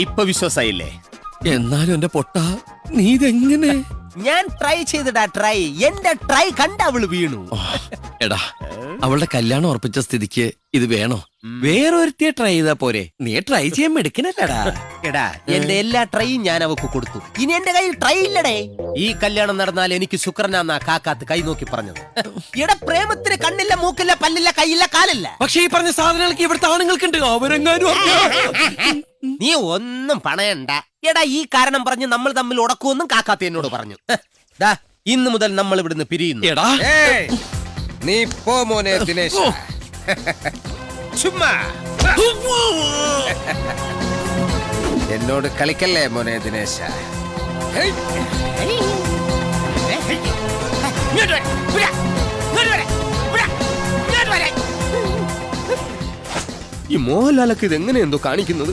ഇപ്പൊ വിശ്വാസായില്ലേ? എന്നാലും എന്റെ പൊട്ട, നീ ഇതെങ്ങനെ? ഞാൻ ട്രൈ ചെയ്തിടാ ട്രൈ. എന്റെ ട്രൈ കണ്ട അവള് വീണു. എടാ, അവളുടെ കല്യാണം ഉറപ്പിച്ച സ്ഥിതിക്ക് ഇത് വേണോ? വേറൊരുത്തിയെ ട്രൈ ചെയ്താ പോരെ? നീ ട്രൈ ചെയ്യാൻ മെടുക്കണല്ലടാ. എടാ, എന്റെ എല്ലാ ട്രൈയും ഞാൻ അവക്ക് കൊടുത്തു. ഇനി എന്റെ കയ്യിൽ ട്രൈ ഇല്ലടേ. ഈ കല്യാണം നടന്നാൽ എനിക്ക് ശുക്രനാന്നാ കാക്കാത്ത് കൈ നോക്കി പറഞ്ഞത്. എടാ, പ്രേമത്തിന് കണ്ണില്ല, മൂക്കില്ല, പല്ലില്ല, കൈയില്ല, കാലില്ല. പക്ഷെ ഈ പറഞ്ഞ സാധനങ്ങൾക്ക് ഇവിടുത്തെ ആണുങ്ങൾക്കുണ്ട്. അവരെങ്ങാനും നീ ഒന്നും പണയണ്ട. എടാ, ഈ കാരണം പറഞ്ഞ് നമ്മൾ തമ്മിൽ ഉടക്കുമെന്നും കാക്കാത്ത എന്നോട് പറഞ്ഞു. ദാ, ഇന്ന് മുതൽ നമ്മൾ ഇവിടുന്ന് പിരിയുന്നു. എടാ, നീ പോ മോനെ ദിനേശ്. ചുമ്മാ എന്നോട് കളിക്കല്ലേ മോനെ ദിനേശ. ഈ മോഹൻലാലൊക്കെ ഇത് എങ്ങനെ എന്തോ കാണിക്കുന്നത്.